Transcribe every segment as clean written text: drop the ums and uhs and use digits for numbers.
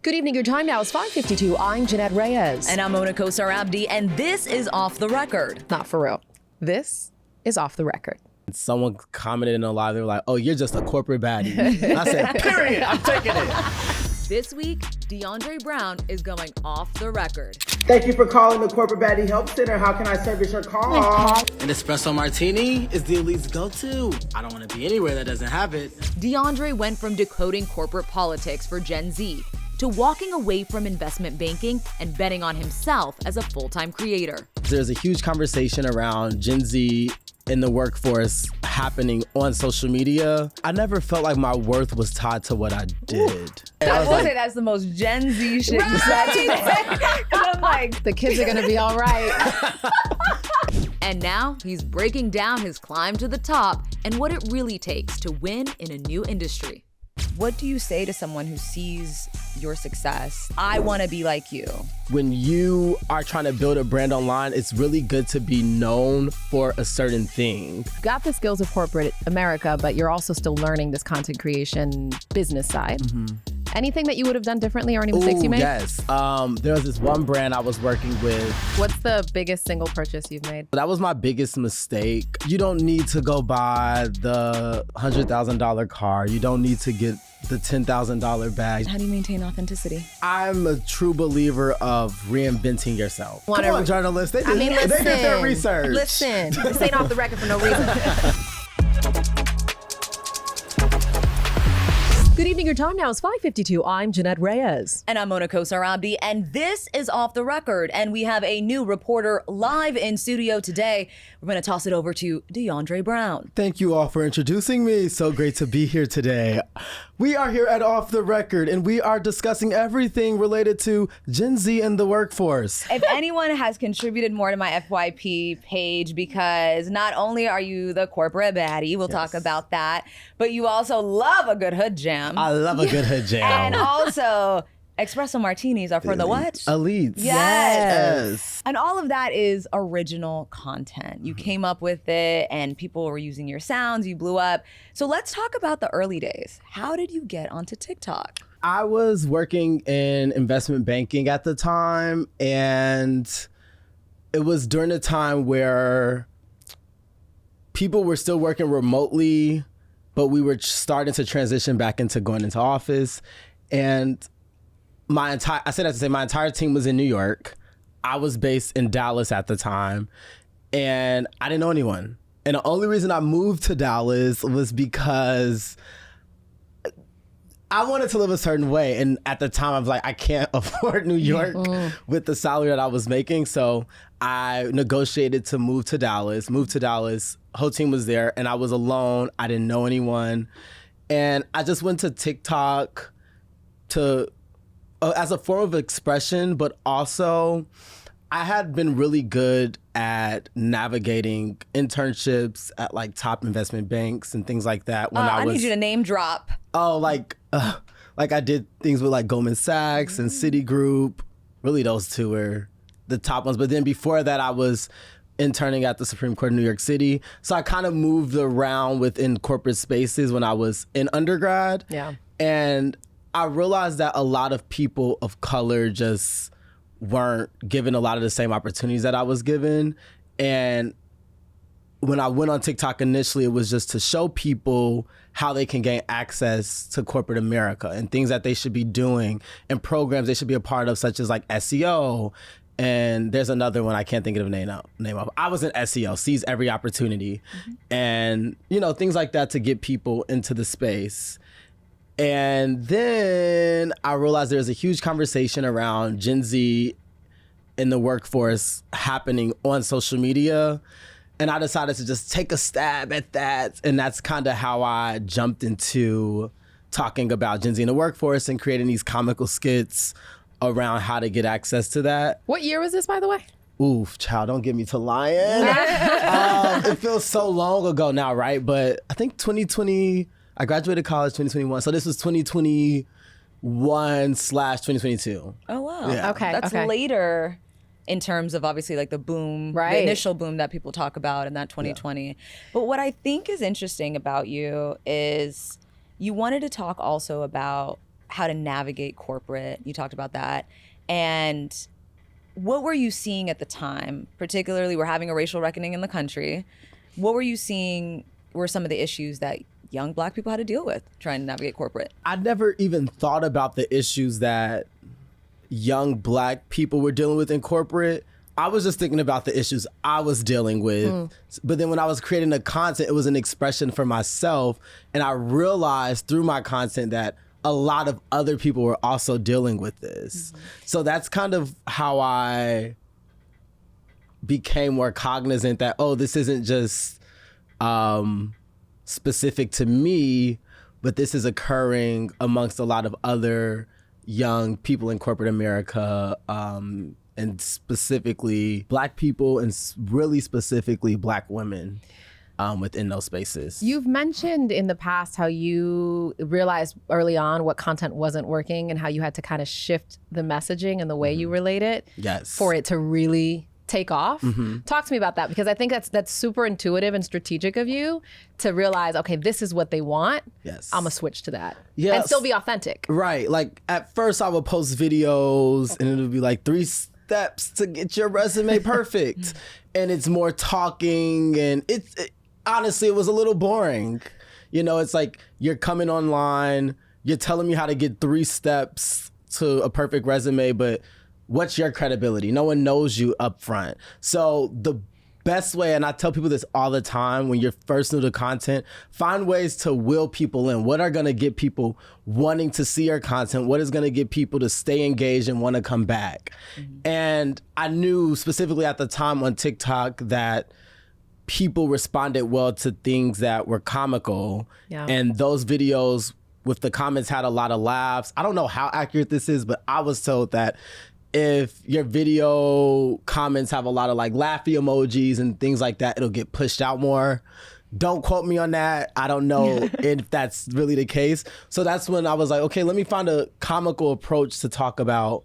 Good evening. Your time now is 5:52. I'm Jeanette Reyes. And I'm Mona Kosar-Abdi, and this is Off the Record. Not for real. This is Off the Record. Someone commented in a live, they were like, oh, you're just a corporate baddie. And I said, period, I'm taking it. This week, DeAndre Brown is going off the record. Thank you for calling the Corporate Baddie Help Center. How can I service your call? An espresso martini is the elite's go-to. I don't want to be anywhere that doesn't have it. DeAndre went from decoding corporate politics for Gen Z to walking away from investment banking and betting on himself as a full-time creator. There's a huge conversation around Gen Z in the workforce happening on social media. I never felt like my worth was tied to what I did. I will say that's the most Gen Z shit you said today. I'm like, The kids are going to be all right. and now he's breaking down his climb to the top and what it really takes to win in a new industry. What do you say to someone who sees your success? I want to be like you. When you are trying to build a brand online, it's really good to be known for a certain thing. You've got the skills of corporate America, but you're also still learning this content creation business side. Anything that you would have done differently or any mistakes you made? Yes. There was this one brand I was working with. What's the biggest single purchase you've made? That was my biggest mistake. You don't need to go buy the $100,000 car. You don't need to get the $10,000 bag. How do you maintain authenticity? I'm a true believer of reinventing yourself. Come Whatever. on, journalists. They I mean, did listen. their research. Listen. This ain't off the record for no reason. Good evening. Your time now is 5:52. I'm Jeanette Reyes. And I'm Mona Kosar-Abdi, and this is Off the Record. And we have a new reporter live in studio today. We're going to toss it over to DeAndre Brown. Thank you all for introducing me. So great to be here today. We are here at Off the Record, and we are discussing everything related to Gen Z and the workforce. If anyone has contributed more to my FYP page, because not only are you the corporate baddie, we'll talk about that, but you also love a good hood jam. I love a good hood jam. And also, espresso martinis are for the what? Elites. Yes. And all of that is original content. You came up with it and people were using your sounds, you blew up. So let's talk about the early days. How did you get onto TikTok? I was working in investment banking at the time, and it was during a time where people were still working remotely, but we were starting to transition back into going into office. And my entire team was in New York. I was based in Dallas at the time, and I didn't know anyone. And the only reason I moved to Dallas was because I wanted to live a certain way. And at the time I was like, I can't afford New York with the salary that I was making. So I negotiated to move to Dallas, whole team was there, and I was alone. I didn't know anyone. And I just went to TikTok to as a form of expression, but also I had been really good at navigating internships at like top investment banks and things like that. When I need you to name drop. Oh, like I did things with like Goldman Sachs and Citigroup. Really, those two were the top ones. But then before that, I was interning at the Supreme Court of New York City. So I kind of moved around within corporate spaces when I was in undergrad. Yeah. And I realized that a lot of people of color just weren't given a lot of the same opportunities that I was given. And when I went on TikTok initially, it was just to show people how they can gain access to corporate America and things that they should be doing and programs they should be a part of, such as like SEO. And there's another one I can't think of the name of. I was in SEO, seize every opportunity. And, things like that to get people into the space. And then I realized there's a huge conversation around Gen Z in the workforce happening on social media. And I decided to just take a stab at that. And that's kind of how I jumped into talking about Gen Z in the workforce and creating these comical skits around how to get access to that. What year was this, by the way? Oof, child, don't get me to lying. It feels so long ago now, right? But I think 2020, I graduated college 2021. So this was 2021/2022. Oh, wow. Yeah. Okay. That's later in terms of obviously like the boom, Right. the initial boom that people talk about in that 2020. But what I think is interesting about you is you wanted to talk also about how to navigate corporate. You talked about that. And what were you seeing at the time? Particularly, we're having a racial reckoning in the country. What were you seeing were some of the issues that young Black people had to deal with trying to navigate corporate? I never even thought about the issues that young Black people were dealing with in corporate. I was just thinking about the issues I was dealing with. But then when I was creating the content, it was an expression for myself. And I realized through my content that a lot of other people were also dealing with this. So that's kind of how I became more cognizant that, oh, this isn't just specific to me, but this is occurring amongst a lot of other young people in corporate America, and specifically Black people, and really specifically Black women within those spaces. You've mentioned in the past how you realized early on what content wasn't working and how you had to kind of shift the messaging and the way you relate it for it to really take off. Talk to me about that, because I think that's super intuitive and strategic of you to realize, okay, this is what they want. I'm gonna switch to that and still be authentic. Right. Like at first I would post videos and it would be like 3 steps to get your resume perfect. And it's more talking, and honestly, it was a little boring. You know, it's like you're coming online, you're telling me how to get 3 steps to a perfect resume, but what's your credibility? No one knows you up front. So the best way, and I tell people this all the time when you're first new to content, find ways to will people in. What are gonna get people wanting to see your content? What is gonna get people to stay engaged and wanna come back? And I knew specifically at the time on TikTok that people responded well to things that were comical. And those videos with the comments had a lot of laughs. I don't know how accurate this is, but I was told that if your video comments have a lot of like laughy emojis and things like that, it'll get pushed out more. Don't quote me on that. I don't know if that's really the case. So that's when I was like, okay, let me find a comical approach to talk about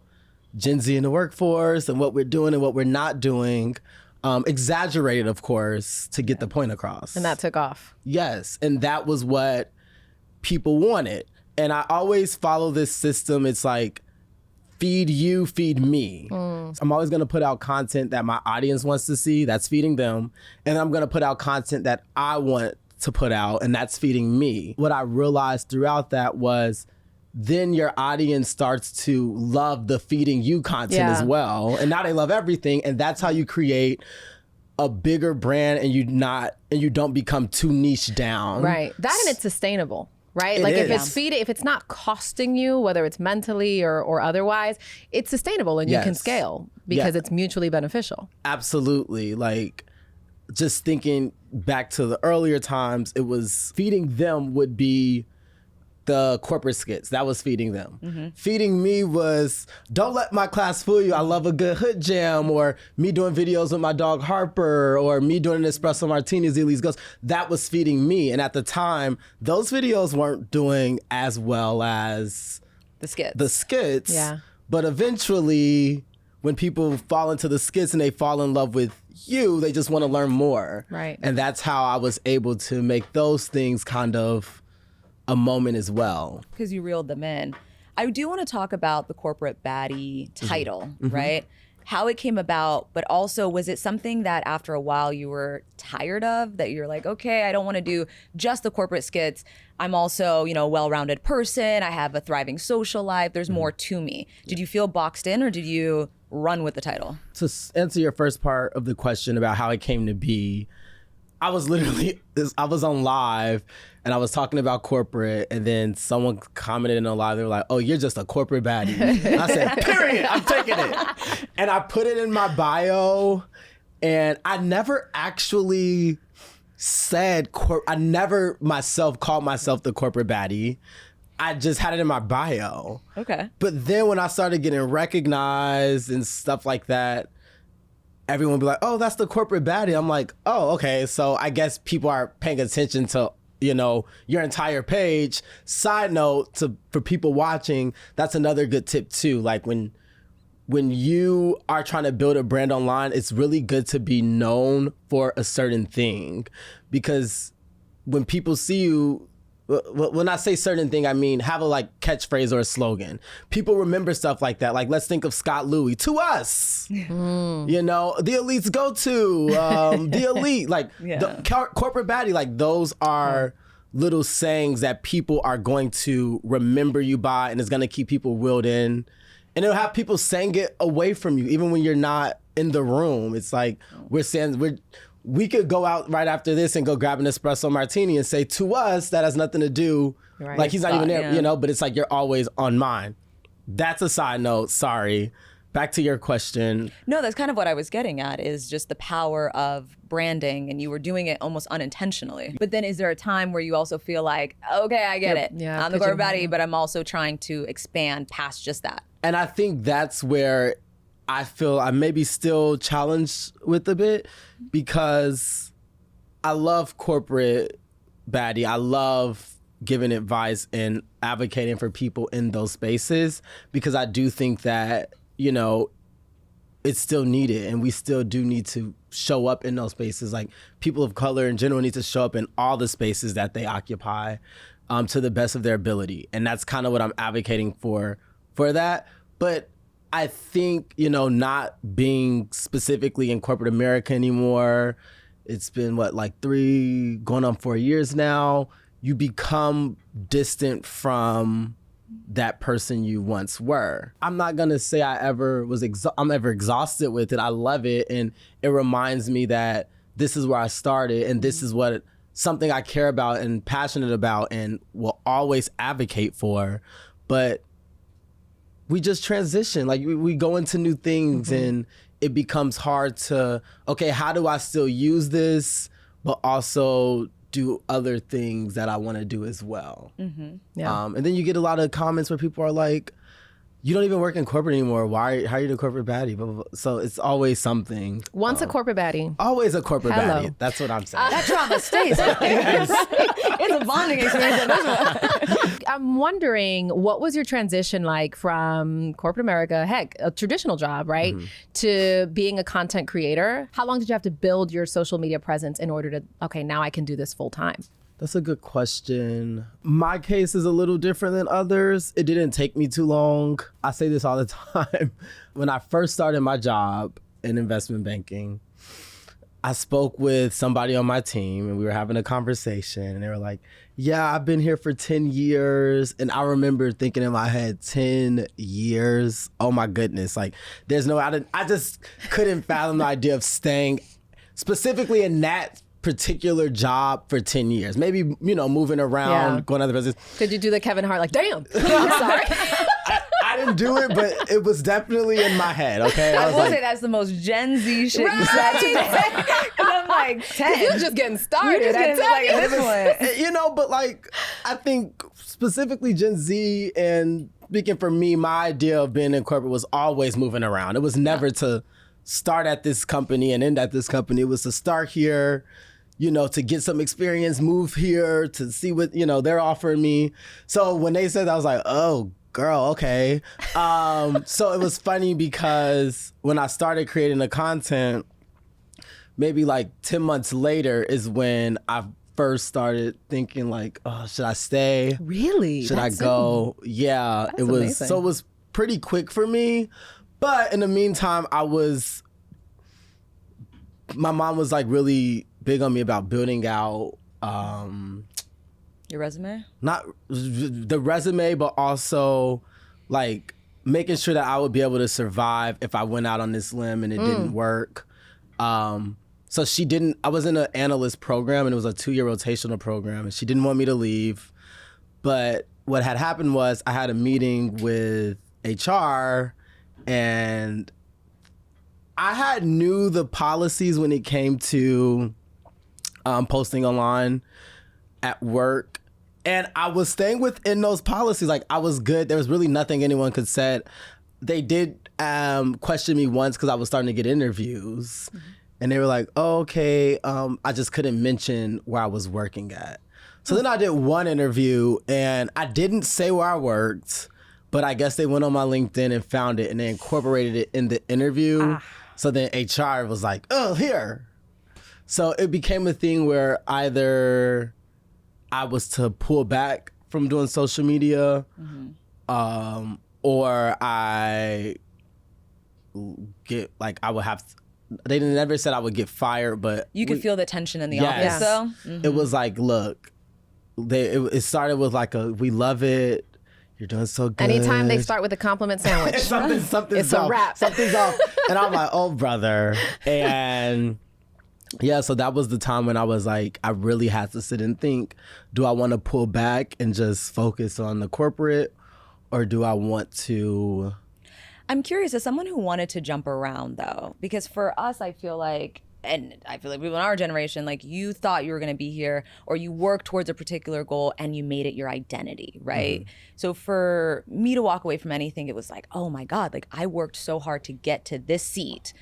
Gen Z in the workforce and what we're doing and what we're not doing. Exaggerated, of course, to get the point across. And that took off. Yes. And that was what people wanted. And I always follow this system. It's like, feed you, feed me. I'm always gonna put out content that my audience wants to see, that's feeding them. And I'm gonna put out content that I want to put out, and that's feeding me. What I realized throughout that was then your audience starts to love the feeding you content as well. And now they love everything. And that's how you create a bigger brand, and you don't become too niche down. Right. That, and it's sustainable. Right? Like if it's not costing you, whether it's mentally or otherwise, it's sustainable and you can scale because it's mutually beneficial. Absolutely. Like just thinking back to the earlier times, it was feeding them would be the corporate skits. That was feeding them. Feeding me was, don't let my class fool you. I love a good hood jam, or me doing videos with my dog Harper, or me doing an espresso martini as Elise goes. That was feeding me. And at the time, those videos weren't doing as well as the skits. But eventually, when people fall into the skits and they fall in love with you, they just want to learn more. Right. And that's how I was able to make those things kind of a moment as well. Because you reeled them in. I do want to talk about the corporate baddie title, right? How it came about, but also was it something that after a while you were tired of, that you're like, okay, I don't want to do just the corporate skits. I'm also, a well-rounded person. I have a thriving social life. There's more to me. Did you feel boxed in, or did you run with the title? To answer your first part of the question about how it came to be, I was on live and I was talking about corporate, and then someone commented in a live, they were like, oh, you're just a corporate baddie. And I said, period, I'm taking it. And I put it in my bio, and I never actually said, I never myself called myself the corporate baddie. I just had it in my bio. Okay. But then when I started getting recognized and stuff like that, everyone would be like, oh, that's the corporate baddie. I'm like, oh, okay. So I guess people are paying attention to, your entire page. Side note, for people watching, that's another good tip too. Like when you are trying to build a brand online, it's really good to be known for a certain thing, because when people see you, when I say certain thing, I mean have a like catchphrase or a slogan. People remember stuff like that. Like, let's think of Scott Louis, to us. You know, the elites go to, the elite, like the corporate baddie. Like, those are little sayings that people are going to remember you by, and it's going to keep people reeled in. And it'll have people saying it away from you, even when you're not in the room. It's like, we could go out right after this and go grab an espresso martini and say, to us, that has nothing to do. Right. Like, he's not even there, you know, but it's like, you're always on mine. That's a side note. Sorry. Back to your question. No, that's kind of what I was getting at, is just the power of branding, and you were doing it almost unintentionally. But then is there a time where you also feel like, okay, I get it. Yeah, I'm the corporate baddie, but I'm also trying to expand past just that. And I think that's where I feel I may be still challenged with a bit, because I love corporate baddie. I love giving advice and advocating for people in those spaces, because I do think that, you know, it's still needed, and we still do need to show up in those spaces. Like, people of color in general need to show up in all the spaces that they occupy to the best of their ability. And that's kind of what I'm advocating for that. But I think, you know, not being specifically in corporate America anymore, it's been like 3 going on 4 years now, you become distant from that person you once were. I'm not gonna say I'm ever exhausted with it. I love it, and it reminds me that this is where I started, and this is something I care about and passionate about and will always advocate for. But we just transition, like we go into new things, and it becomes hard to, okay, how do I still use this, but also do other things that I want to do as well. Yeah. And then you get a lot of comments where people are like, you don't even work in corporate anymore. How are you the corporate baddie? Blah, blah, blah. So it's always something. Once a corporate baddie. Always a corporate baddie. That's what I'm saying. That trauma stays. It's a bonding experience. I'm wondering, what was your transition like from corporate America, heck, a traditional job, right, to being a content creator? How long did you have to build your social media presence in order to, okay, now I can do this full time? That's a good question. My case is a little different than others. It didn't take me too long. I say this all the time. When I first started my job in investment banking, I spoke with somebody on my team, and we were having a conversation, and they were like, yeah, I've been here for 10 years. And I remember thinking in my head, 10 years? Oh my goodness. Like, I just couldn't fathom the idea of staying specifically in that particular job for 10 years. Maybe, you know, moving around, going to other places. Did you do the Kevin Hart, like, damn, I'm sorry? I didn't do it, but it was definitely in my head, okay? I will say that's the most Gen Z shit you said today. I'm like, 10. You're just getting started. At this point. You know, but like, I think specifically Gen Z, and speaking for me, my idea of being in corporate was always moving around. It was never to start at this company and end at this company. It was to start here, you know, to get some experience, move here, to see what, you know, they're offering me. So when they said that, I was like, oh, girl, okay. So it was funny, because when I started creating the content, maybe like 10 months later is when I first started thinking like, oh, should I stay? Really? Should I go? Yeah, it was amazing. So it was pretty quick for me. But in the meantime, my mom was like really big on me about building out your resume? Not the resume, but also like making sure that I would be able to survive if I went out on this limb and it didn't work. So I was in an analyst program, and it was a 2-year rotational program, and she didn't want me to leave. But what had happened was I had a meeting with HR, and I knew the policies when it came to posting online at work. And I was staying within those policies. Like, I was good. There was really nothing anyone could say. They did question me once because I was starting to get interviews. And they were like, oh, okay, I just couldn't mention where I was working at. So then I did one interview, and I didn't say where I worked, but I guess they went on my LinkedIn and found it, and they incorporated it in the interview. So then HR was like, oh, here. So it became a thing where either I was to pull back from doing social media, or I get like I would have. They never said I would get fired, but you could feel the tension in the office, though. It was like, look, it started with like we love it. You're doing so good. Anytime they start with a compliment sandwich, something's it's off. a wrap. Something's off, and I'm like, oh brother, and. Yeah, so that was the time when I was like, I really had to sit and think, do I want to pull back and just focus on the corporate, or do I want to... I'm curious, as someone who wanted to jump around, though, because for us, I feel like people in our generation, like you thought you were going to be here, or you worked towards a particular goal and you made it your identity, right? So for me to walk away from anything, it was like, oh my God, like I worked so hard to get to this seat.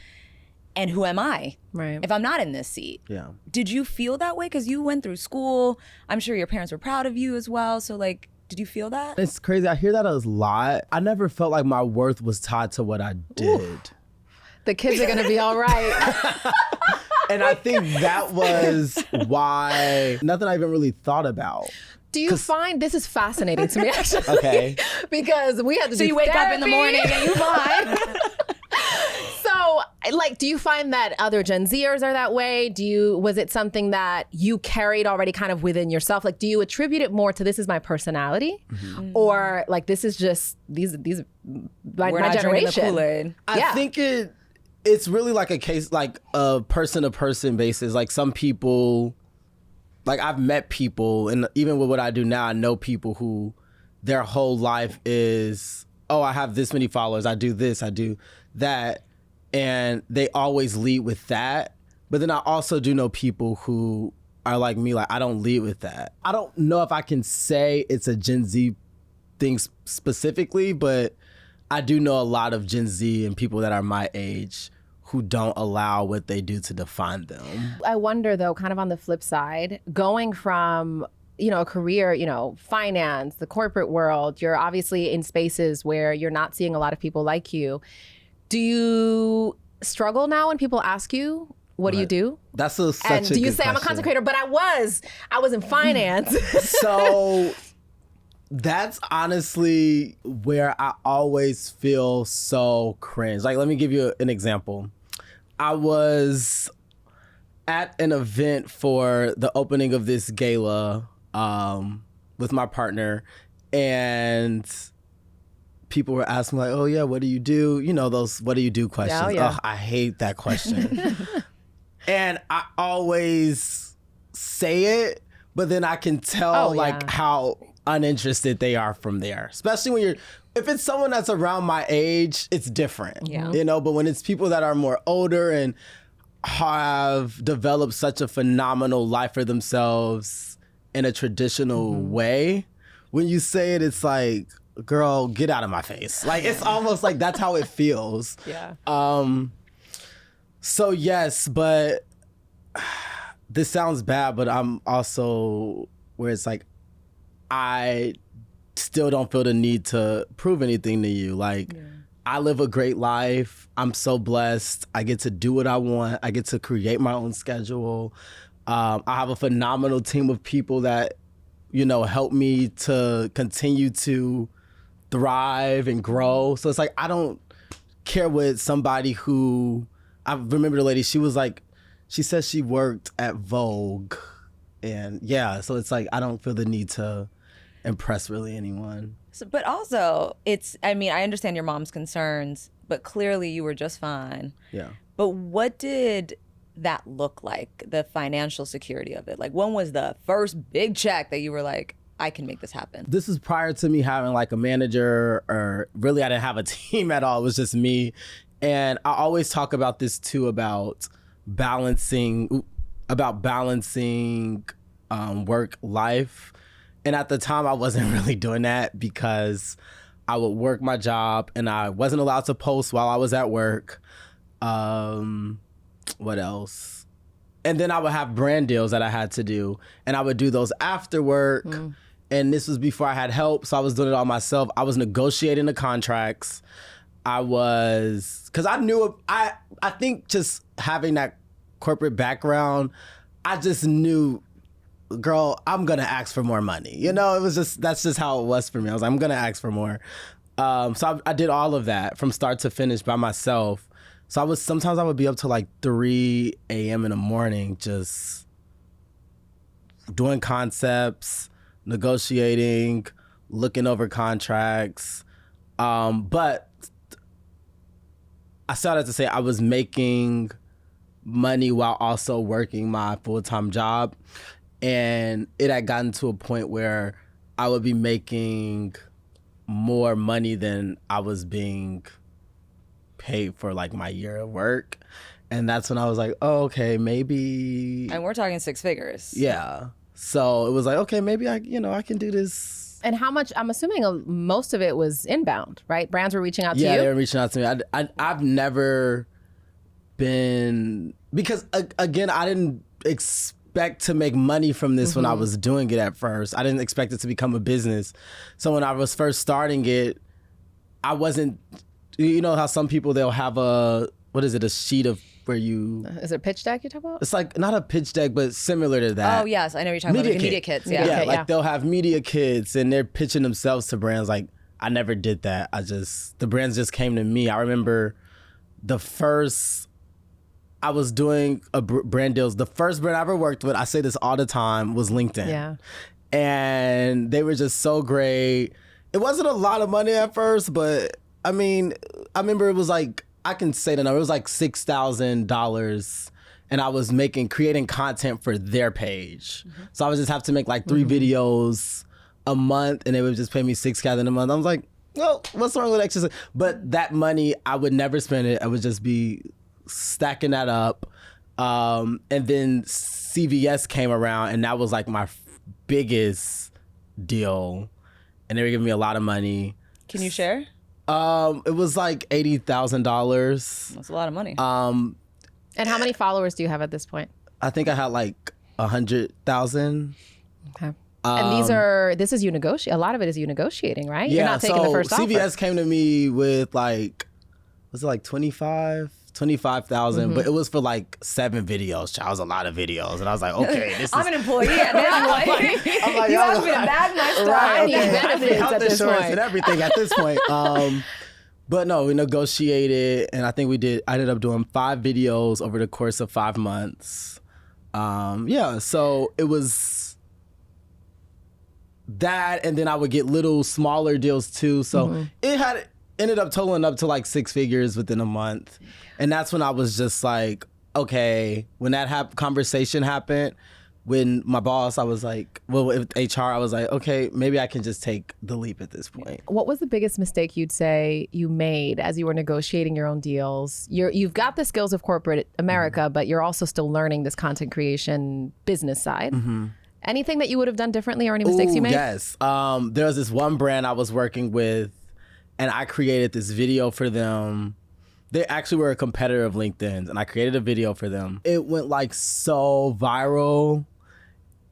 And who am I if I'm not in this seat? Yeah. Did you feel that way? Because you went through school. I'm sure your parents were proud of you as well. So like, did you feel that? It's crazy. I hear that a lot. I never felt like my worth was tied to what I did. Ooh. The kids are going to be all right. And I think that was why nothing I even really thought about. Do you find, this is fascinating to me actually. Okay. Because we had to so do you wake therapy. up in the morning and you fine. So, like, do you find that other Gen Zers are that way? Was it something that you carried already kind of within yourself? Like, do you attribute it more to this is my personality, or like this is just these my generation? The Kool-Aid. I think it's really like a case, like a person to person basis. Like some people, like I've met people, and even with what I do now, I know people who their whole life is, oh, I have this many followers, I do this, I do that. And they always lead with that. But then I also do know people who are like me, like I don't lead with that. I don't know if I can say it's a Gen Z thing specifically, but I do know a lot of Gen Z and people that are my age who don't allow what they do to define them. I wonder though, kind of on the flip side, going from a career, finance, the corporate world, you're obviously in spaces where you're not seeing a lot of people like you. Do you struggle now when people ask you, what do you do? That's such a good question. And do you say, I'm a content creator, but I was in finance. So that's honestly where I always feel so cringe. Like, let me give you an example. I was at an event for the opening of this gala with my partner, and people were asking like, oh yeah, what do you do? Those what do you do questions. Oh, yeah. Ugh, I hate that question. And I always say it, but then I can tell how uninterested they are from there. Especially if it's someone that's around my age, it's different. Yeah. But when it's people that are more older and have developed such a phenomenal life for themselves in a traditional way, when you say it, it's like, girl, get out of my face. Like, it's almost like that's how it feels. Yeah. So yes, but this sounds bad, but I'm also where it's like, I still don't feel the need to prove anything to you. Like, I live a great life. I'm so blessed. I get to do what I want. I get to create my own schedule. I have a phenomenal team of people that, help me to continue to thrive and grow. So it's like, I don't care what somebody who, I remember the lady, she said she worked at Vogue. And yeah, so it's like, I don't feel the need to impress really anyone. So, but also, I understand your mom's concerns, but clearly you were just fine. Yeah. But what did that look like, the financial security of it? Like, when was the first big check that you were like, I can make this happen? This is prior to me having like a manager, or really I didn't have a team at all. It was just me. And I always talk about this too, about balancing work life. And at the time I wasn't really doing that because I would work my job and I wasn't allowed to post while I was at work. What else? And then I would have brand deals that I had to do, and I would do those after work. And this was before I had help, so I was doing it all myself. I was negotiating the contracts. Because I knew, I think just having that corporate background, I just knew girl, I'm going to ask for more money. You know, that's just how it was for me. I was like, I'm going to ask for more. So I did all of that from start to finish by myself. So sometimes I would be up to like 3 a.m. in the morning, just doing concepts, negotiating, looking over contracts. But I started to say I was making money while also working my full-time job. And it had gotten to a point where I would be making more money than I was being paid for like my year of work. And that's when I was like, oh, okay, maybe. And we're talking 6 figures. Yeah. So it was like, okay, maybe I can do this. And how much, I'm assuming most of it was inbound, right? Brands were reaching out to you? Yeah, they were reaching out to me. I've never been, because again, I didn't expect to make money from this when I was doing it at first. I didn't expect it to become a business. So when I was first starting it, I wasn't, you know how some people, they'll have a sheet of where you... Is it a pitch deck you're talking about? It's like, not a pitch deck, but similar to that. Oh, yes. I know you're talking about like media kits. Yeah, yeah, like they'll have media kits and they're pitching themselves to brands. Like, I never did that. The brands just came to me. I remember I was doing brand deals. The first brand I ever worked with, I say this all the time, was LinkedIn. Yeah. And they were just so great. It wasn't a lot of money at first, but I mean, I remember it was like, I can say the number, it was like $6,000. And I was creating content for their page. So I would just have to make like 3 videos a month and they would just pay me $6,000 a month. I was like, well, what's wrong with extra? But that money, I would never spend it. I would just be stacking that up. And then CVS came around and that was like my biggest deal. And they were giving me a lot of money. Can you share? It was like $80,000. That's a lot of money. And how many followers do you have at this point? I think I had like 100,000. Okay. And this is you negotiate. A lot of it is you negotiating, right? Yeah, you're not taking the first offer. CVS came to me with like, was it like 25,000, but it was for like 7 videos. That was a lot of videos, and I was like, okay, this is. I'm an employee at this point. I'm like, you asked me to bag my stuff. Right, I need benefits health at this insurance point. and everything at this point. But no, we negotiated, and I think I ended up doing 5 videos over the course of 5 months. So it was that, and then I would get little smaller deals too. So it ended up totaling up to like 6 figures within a month. And that's when I was just like, okay, when that conversation happened, when my boss, I was like, well, with HR, I was like, okay, maybe I can just take the leap at this point. What was the biggest mistake you'd say you made as you were negotiating your own deals? You've got the skills of corporate America, but you're also still learning this content creation business side. Anything that you would have done differently or any mistakes you made? Yes. There was this one brand I was working with, and I created this video for them. They actually were a competitor of LinkedIn's, and I created a video for them. It went like so viral,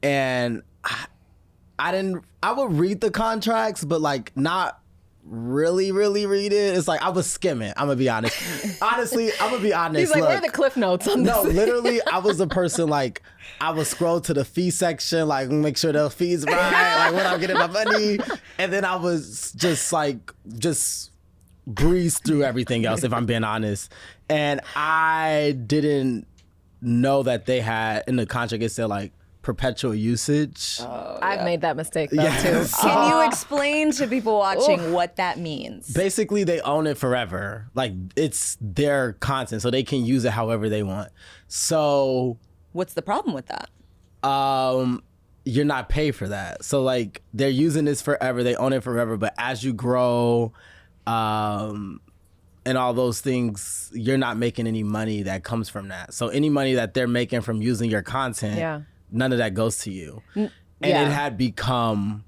and I would read the contracts, but like not really read it. It's like I was skimming. I'm gonna be honest. Honestly, I'm gonna be honest. He's like, where are the cliff notes on this? No, literally, I was the person like I would scroll to the fee section, like make sure the fees right, like when I'm getting my money, and then I was just breeze through everything else, if I'm being honest. And I didn't know that they had in the contract it said like perpetual usage. I've made that mistake though too. Can you explain to people watching what that means? Basically, they own it forever. Like it's their content, so they can use it however they want. So what's the problem with that? You're not paid for that. So like they're using this forever, they own it forever, but as you grow and all those things, you're not making any money that comes from that. So any money that they're making from using your content, none of that goes to you. And it had become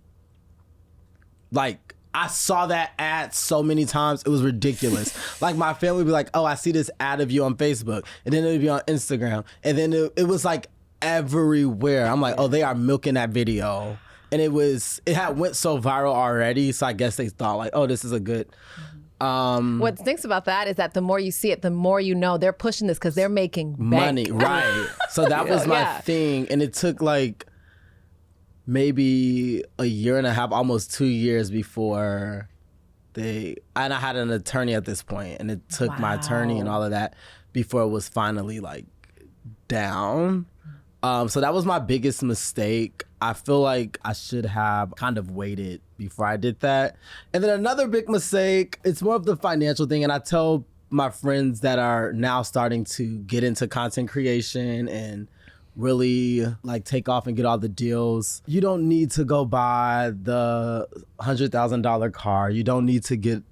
like, I saw that ad so many times, it was ridiculous. Like my family would be like, oh, I see this ad of you on Facebook, and then it would be on Instagram, and then it was like everywhere. I'm like, oh, they are milking that video. And it had went so viral already, so I guess they thought like, oh, this is a good. What stinks about that is that the more you see it, the more you know they're pushing this because they're making bank. Money, right? So that was my thing, and it took like maybe a year and a half, almost 2 years before and I had an attorney at this point, and it took my attorney and all of that before it was finally like down. So that was my biggest mistake. I feel like I should have kind of waited before I did that. And then another big mistake, it's more of the financial thing. And I tell my friends that are now starting to get into content creation and really like take off and get all the deals. You don't need to go buy the $100,000 car. You don't need to get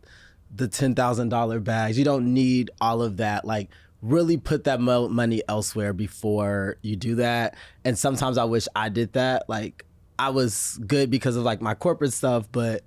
the $10,000 bags. You don't need all of that. Like, really put that money elsewhere before you do that. And sometimes I wish I did that. Like, I was good because of like my corporate stuff, but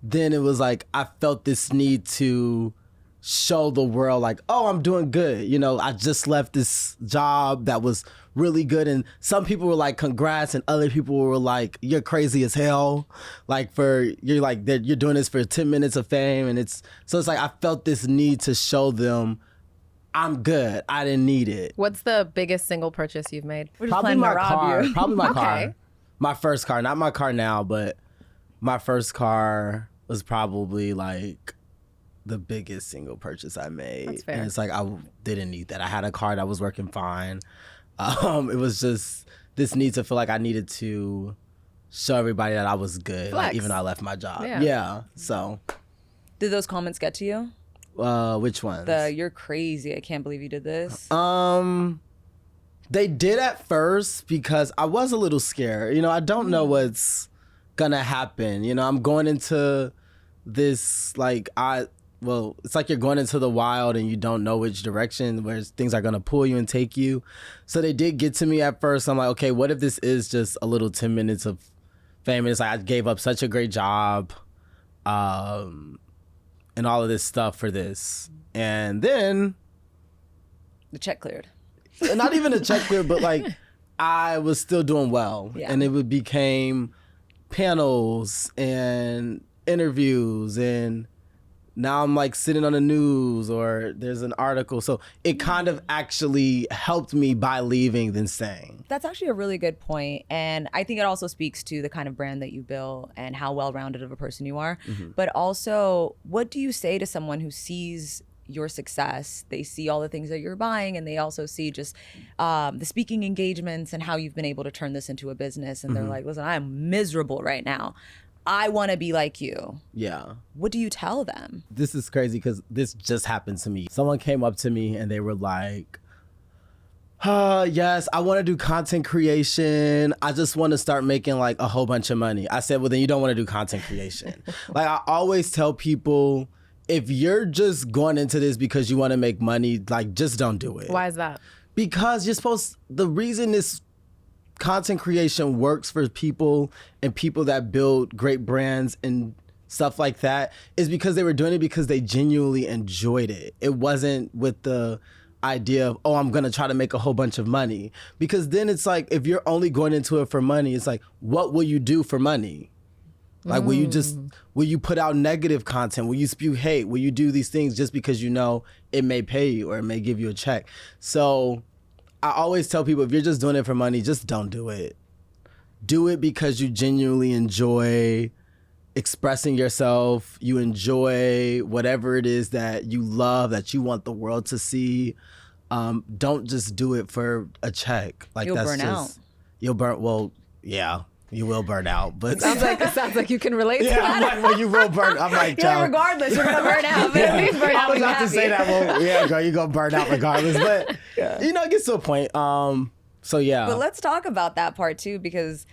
then it was like I felt this need to show the world like, oh, I'm doing good. You know, I just left this job that was really good. And some people were like, congrats. And other people were like, you're crazy as hell. Like you're doing this for 10 minutes of fame. And it's like, I felt this need to show them I'm good. I didn't need it. What's the biggest single purchase you've made? Probably my car. Probably my car. My first car. Not my car now, but my first car was probably like the biggest single purchase I made. That's fair. And it's like I didn't need that. I had a car that was working fine. It was just this need to feel like I needed to show everybody that I was good, like, even though I left my job. Yeah. So. Did those comments get to you? Which ones? You're crazy. I can't believe you did this. They did at first because I was a little scared. You know, I don't know what's gonna happen. You know, I'm going into this like it's like you're going into the wild and you don't know which direction where things are gonna pull you and take you. So they did get to me at first. I'm like, okay, what if this is just a little 10 minutes of fame? And it's like I gave up such a great job, and all of this stuff for this. And then the check cleared. Not even a check cleared, but like I was still doing well. Yeah. And it became panels and interviews, and now I'm like sitting on the news or there's an article. So it kind of actually helped me by leaving than staying. That's actually a really good point. And I think it also speaks to the kind of brand that you build and how well-rounded of a person you are. Mm-hmm. But also, what do you say to someone who sees your success? They see all the things that you're buying, and they also see just the speaking engagements and how you've been able to turn this into a business. And they're like, listen, I'm miserable right now. I want to be like you. Yeah. What do you tell them? This is crazy because this just happened to me. Someone came up to me and they were like, yes, I want to do content creation. I just want to start making like a whole bunch of money. I said, well, then you don't want to do content creation. Like I always tell people, if you're just going into this because you want to make money, like just don't do it. Why is that? Because the reason this content creation works for people and people that build great brands and stuff like that is because they were doing it because they genuinely enjoyed it. It wasn't with the idea of, oh, I'm going to try to make a whole bunch of money. Because then it's like, if you're only going into it for money, it's like, what will you do for money? Like, will you put out negative content? Will you spew hate? Will you do these things just because you know it may pay you or it may give you a check? So I always tell people, if you're just doing it for money, just don't do it. Do it because you genuinely enjoy expressing yourself. You enjoy whatever it is that you love, that you want the world to see. Don't just do it for a check. Like, you'll burn out. You'll burn. Well, yeah. You will burn out, but it sounds like you can relate to that. I'm like, well, you will burn. I'm like, yeah, regardless, you're gonna burn out. But at least burn out. I was about to say that. Well, yeah, girl, you're gonna burn out regardless. But you know, it gets to a point. So yeah. But let's talk about that part too, because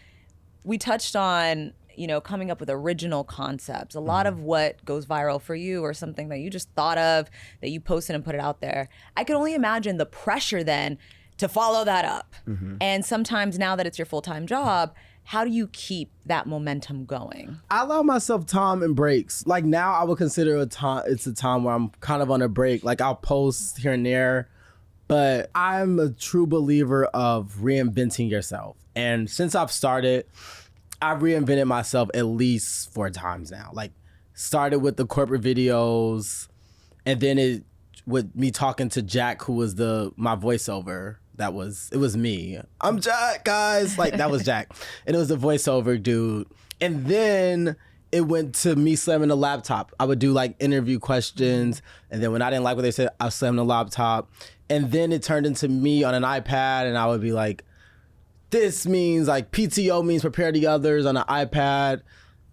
we touched on, you know, coming up with original concepts. A lot of what goes viral for you or something that you just thought of, that you posted and put it out there. I can only imagine the pressure then to follow that up. And sometimes now that it's your full-time job, how do you keep that momentum going? I allow myself time and breaks. Like now I would consider it's a time where I'm kind of on a break. Like I'll post here and there, but I'm a true believer of reinventing yourself. And since I've started, I've reinvented myself at least 4 times now. Like started with the corporate videos, and then with me talking to Jack, who was my voiceover it was me. I'm Jack, guys. Like, that was Jack. And it was a voiceover dude. And then it went to me slamming the laptop. I would do like interview questions. And then when I didn't like what they said, I slammed the laptop. And then it turned into me on an iPad. And I would be like, this means like PTO means prepare the others on an iPad.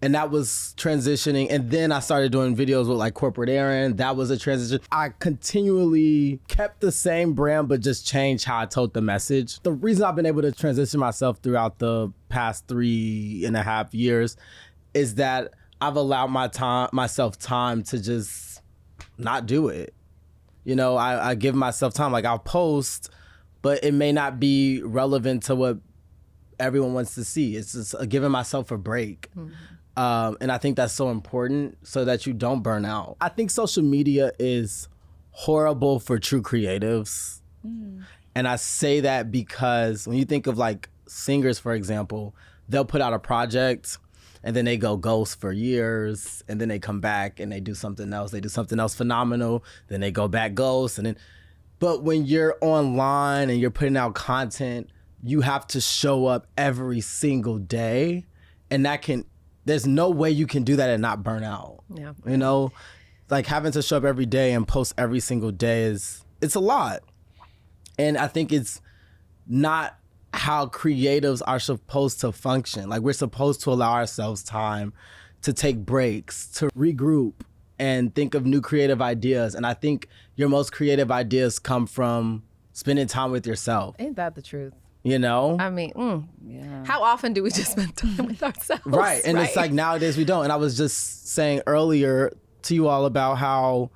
And that was transitioning. And then I started doing videos with like Corporate Aaron. That was a transition. I continually kept the same brand, but just changed how I told the message. The reason I've been able to transition myself throughout the past 3.5 years is that I've allowed myself time to just not do it. You know, I give myself time. Like, I'll post, but it may not be relevant to what everyone wants to see. It's just giving myself a break. Mm-hmm. And I think that's so important so that you don't burn out. I think social media is horrible for true creatives. Mm. And I say that because when you think of like singers, for example, they'll put out a project and then they go ghost for years, and then they come back and they do something else. They do something else phenomenal, then they go back ghost. But when you're online and you're putting out content, you have to show up every single day, and there's no way you can do that and not burn out. Yeah. You know, like having to show up every day and post every single day it's a lot. And I think it's not how creatives are supposed to function. Like, we're supposed to allow ourselves time to take breaks, to regroup and think of new creative ideas. And I think your most creative ideas come from spending time with yourself. Ain't that the truth? You know? I mean, how often do we just spend time with ourselves? Right. And it's like nowadays we don't. And I was just saying earlier to you all about how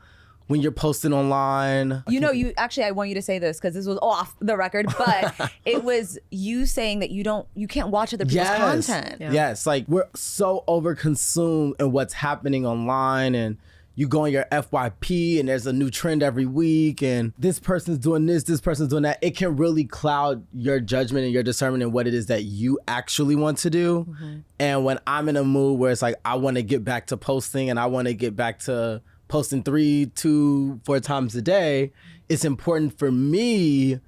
when you're posting online. You know, I want you to say this because this was off the record, but it was you saying that you can't watch other people's content. Yeah. Yes. Like, we're so overconsumed in what's happening online, and you go on your FYP and there's a new trend every week, and this person's doing this person's doing that. It can really cloud your judgment and your discernment in what it is that you actually want to do. Mm-hmm. And when I'm in a mood where it's like, I want to get back to posting and I want to get back to posting 3, 2, 4 times a day, it's important for me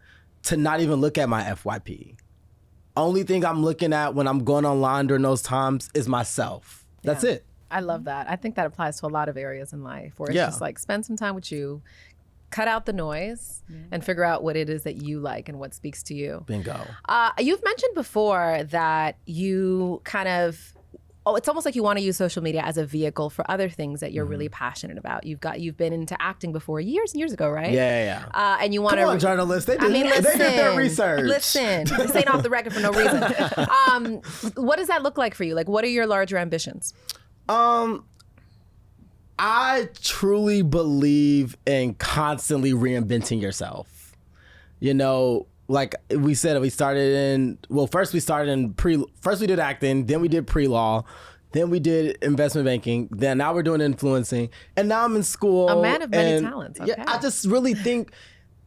to not even look at my FYP. Only thing I'm looking at when I'm going online during those times is myself. That's it. I love that. I think that applies to a lot of areas in life where it's just like, spend some time with you, cut out the noise, and figure out what it is that you like and what speaks to you. Bingo. You've mentioned before that you kind of, it's almost like you want to use social media as a vehicle for other things that you're really passionate about. You've been into acting before years and years ago, right? Yeah. And you want to. Come on, journalists. They did their research. Listen, this ain't off the record for no reason. What does that look like for you? Like, what are your larger ambitions? I truly believe in constantly reinventing yourself. You know, like we said, first we did acting, then we did pre-law, then we did investment banking, then now we're doing influencing, and now I'm in school. A man of many talents. Okay. Yeah, I just really think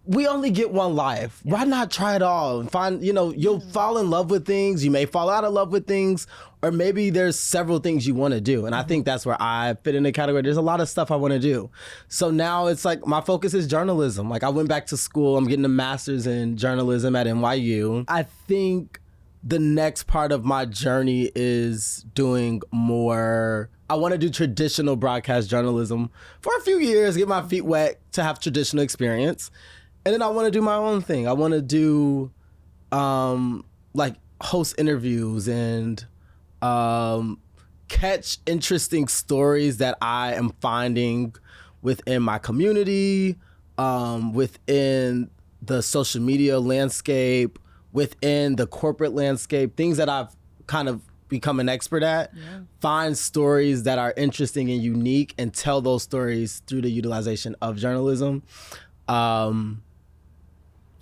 we only get one life. Why not try it all and find, you'll fall in love with things, you may fall out of love with things, or maybe there's several things you want to do. And I think that's where I fit in the category. There's a lot of stuff I want to do. So now it's like my focus is journalism. Like, I went back to school. I'm getting a master's in journalism at NYU. I think the next part of my journey is doing more. I want to do traditional broadcast journalism for a few years, get my feet wet to have traditional experience. And then I want to do my own thing. I want to do like host interviews and catch interesting stories that I am finding within my community, within the social media landscape, within the corporate landscape, things that I've kind of become an expert at. Find stories that are interesting and unique and tell those stories through the utilization of journalism.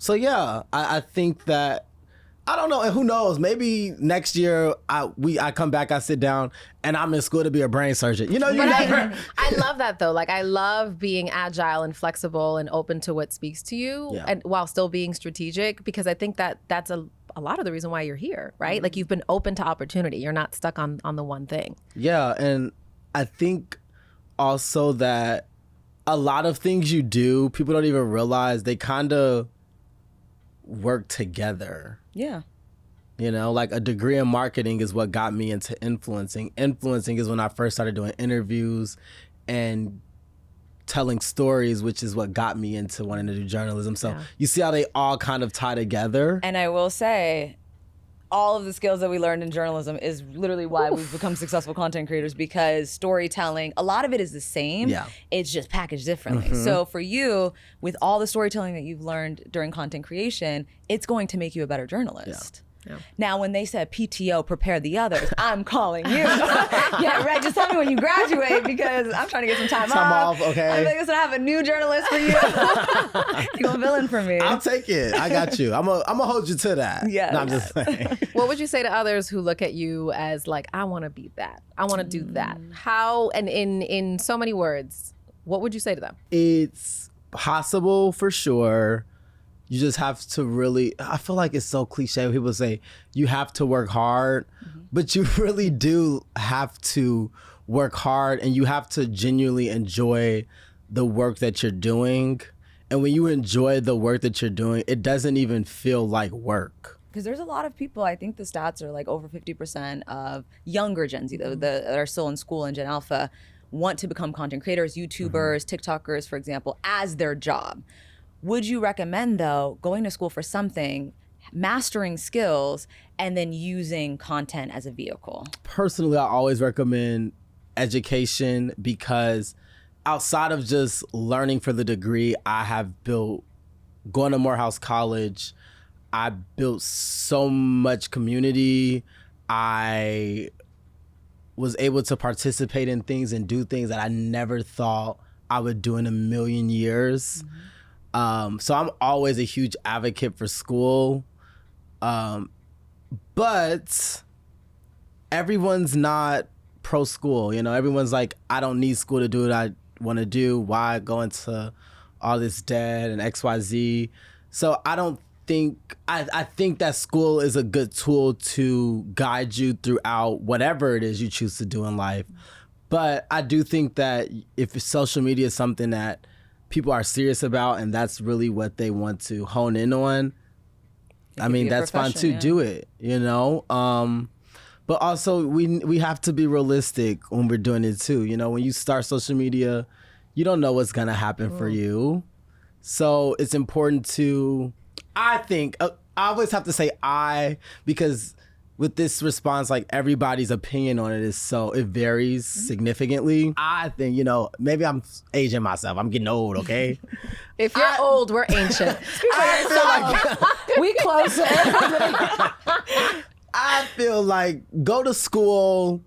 So yeah, I think that, I don't know, and who knows, maybe next year I come back, I sit down, and I'm in school to be a brain surgeon. I love that though. Like, I love being agile and flexible and open to what speaks to you, and while still being strategic, because I think that that's a lot of the reason why you're here, right? Mm-hmm. Like, you've been open to opportunity. You're not stuck on the one thing. Yeah, and I think also that a lot of things you do, people don't even realize they kind of work together. Yeah. You know, like a degree in marketing is what got me into influencing. Influencing is when I first started doing interviews and telling stories, which is what got me into wanting to do journalism. So you see how they all kind of tie together. And I will say, all of the skills that we learned in journalism is literally why we've become successful content creators, because storytelling, a lot of it is the same. Yeah. It's just packaged differently. So for you, with all the storytelling that you've learned during content creation, it's going to make you a better journalist. Yeah. Now, when they said PTO, prepare the others, I'm calling you. Yeah, right. Just tell me when you graduate, because I'm trying to get some time off. Okay. I'm going to have a new journalist for you. You're a villain for me. I'll take it. I got you. I'm gonna hold you to that. Yeah. No, I'm just saying. What would you say to others who look at you as like, I want to be that. I want to do that. How, and in so many words, what would you say to them? It's possible for sure. You just have to really, I feel like it's so cliche when people say you have to work hard, but you really do have to work hard, and you have to genuinely enjoy the work that you're doing. And when you enjoy the work that you're doing, it doesn't even feel like work. Because there's a lot of people, I think the stats are like over 50% of younger Gen Z that are still in school in Gen Alpha want to become content creators, YouTubers, TikTokers, for example, as their job. Would you recommend, though, going to school for something, mastering skills, and then using content as a vehicle? Personally, I always recommend education, because outside of just learning for the degree, I have built, going to Morehouse College, I built so much community. I was able to participate in things and do things that I never thought I would do in a million years. So I'm always a huge advocate for school. But everyone's not pro school. You know, everyone's like, I don't need school to do what I want to do. Why go into all this debt and XYZ? So I don't think, I think that school is a good tool to guide you throughout whatever it is you choose to do in life. But I do think that if social media is something that people are serious about and that's really what they want to hone in on, I mean, that's fine too. Yeah. Do it, you know? But also we have to be realistic when we're doing it too. You know, when you start social media, you don't know what's gonna happen for you. So it's important to, I think, I always have to say because with this response, like everybody's opinion on it is so, it varies significantly. I think, you know, maybe I'm aging myself. I'm getting old, okay? If you're old, we're ancient. We closer. I feel like go to school,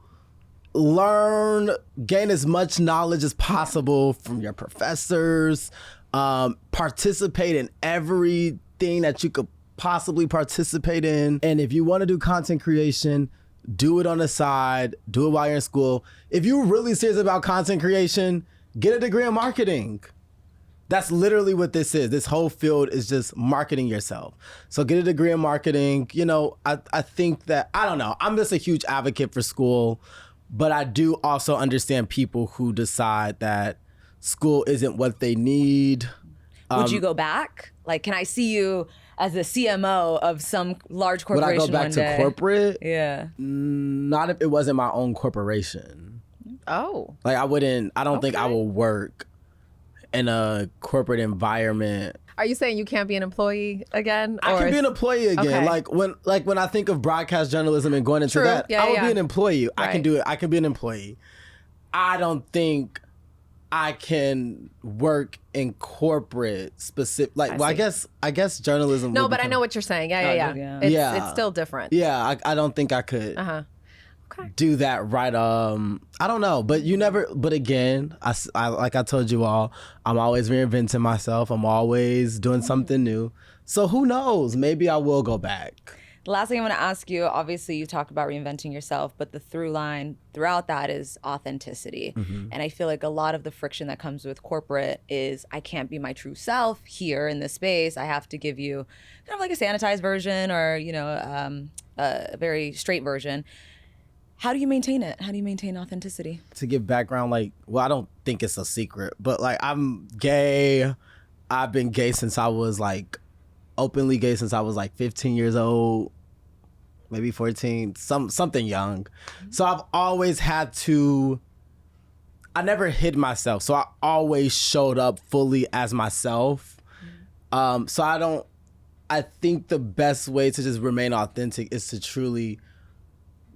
learn, gain as much knowledge as possible from your professors, participate in everything that you could possibly participate in. And if you want to do content creation, do it on the side, do it while you're in school. If you're really serious about content creation, get a degree in marketing. That's literally what this is. This whole field is just marketing yourself. So get a degree in marketing. You know, I think that, I don't know, I'm just a huge advocate for school, but I do also understand people who decide that school isn't what they need. Would you go back? Like, can I see you as a CMO of some large corporation one day? Would I go back to corporate? Yeah. Not if it wasn't my own corporation. Oh. Like I don't think I will work in a corporate environment. Are you saying you can't be an employee again? I can be an employee again. Okay. Like when I think of broadcast journalism and going into that, I would be an employee. Right. I can do it. I can be an employee. I don't think I can work in corporate specific, like, well, I guess journalism. No, but I know what you're saying. Yeah. It's still different. Yeah, I don't think I could do that right. I don't know, but you never, but again, I like I told you all, I'm always reinventing myself. I'm always doing something new. So who knows? Maybe I will go back. The last thing I want to ask you, obviously you talked about reinventing yourself, but the through line throughout that is authenticity. And I feel like a lot of the friction that comes with corporate is I can't be my true self here in this space. I have to give you kind of like a sanitized version or, you know, a very straight version. How do you maintain it? How do you maintain authenticity? To give background, like, well, I don't think it's a secret, but like I'm gay. I've been gay since I was like openly gay since I was like 15 years old, maybe 14, something young. So I've always had to, I never hid myself. So I always showed up fully as myself. So I think the best way to just remain authentic is to truly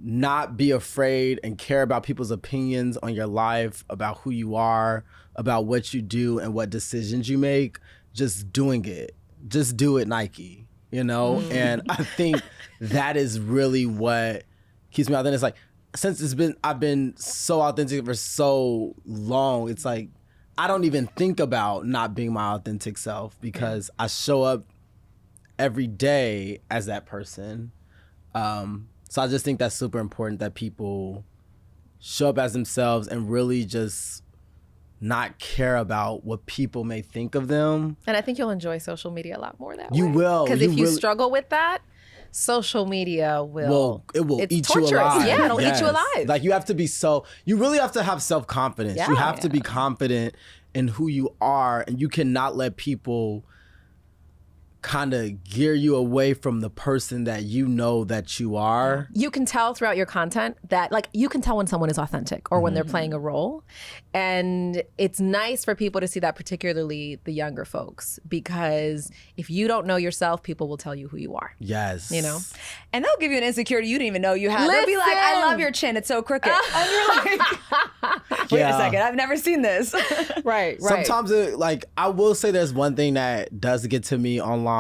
not be afraid and care about people's opinions on your life, about who you are, about what you do and what decisions you make. Just doing it. Just do it, Nike, you know? And I think that is really what keeps me authentic. It's like, since I've been so authentic for so long, it's like, I don't even think about not being my authentic self because I show up every day as that person. So I just think that's super important that people show up as themselves and really just not care about what people may think of them. And I think you'll enjoy social media a lot more that way. You will. Because if you struggle with that, social media will eat torturous. You alive. Yeah, it'll eat you alive. Like you really have to have self-confidence. Yeah. You have to be confident in who you are, and you cannot let people kind of gear you away from the person that you know that you are. You can tell throughout your content that, like, you can tell when someone is authentic or when they're playing a role. And it's nice for people to see that, particularly the younger folks, because if you don't know yourself, people will tell you who you are. Yes. You know? And they'll give you an insecurity you didn't even know you had. They'll be like, I love your chin, it's so crooked. And you're like, wait a second, I've never seen this. Right. Sometimes, I will say there's one thing that does get to me online,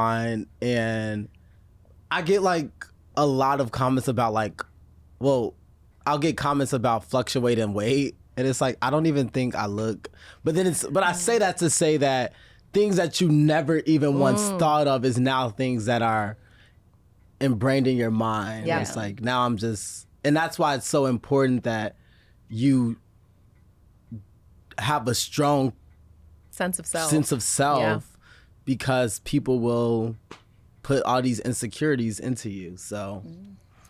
and I get like a lot of comments about I'll get comments about fluctuating weight, and it's like, I don't even think I look, but I say that to say that things that you never even once thought of is now things that are ingrained in your mind. Yeah. It's like, now I'm just, and that's why it's so important that you have a strong sense of self. Yeah. Because people will put all these insecurities into you. So,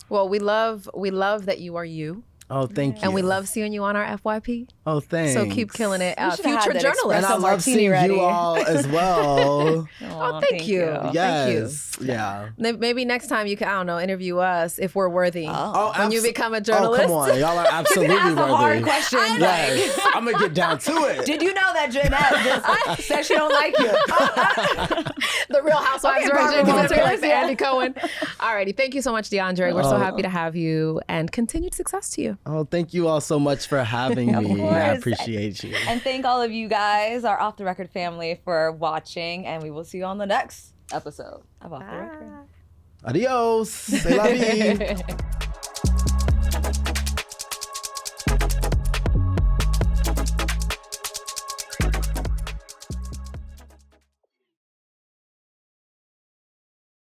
well, we love that you are you. Oh, thank you. And we love seeing you on our FYP. Oh, thanks. So keep killing it. Future journalist. And I love seeing you all as well. Oh, thank you. Yes. Thank you. Yeah. Maybe next time you can, I don't know, interview us if we're worthy. When you become a Oh, journalist. come on. Y'all are absolutely Ask worthy. a hard question. Yes. I'm going to get down to it. Did you know that Jeanette just said she don't like you? The Real Housewives Barbara version. Walters, Like the Andy Cohen. Alrighty. Thank you so much, DeAndre. We're so happy to have you, and continued success to you. Oh, thank you all so much for having me. I appreciate you. And thank all of you guys, our Off the Record family, for watching. And we will see you on the next episode of Off the Record. Adios. C'est la vie.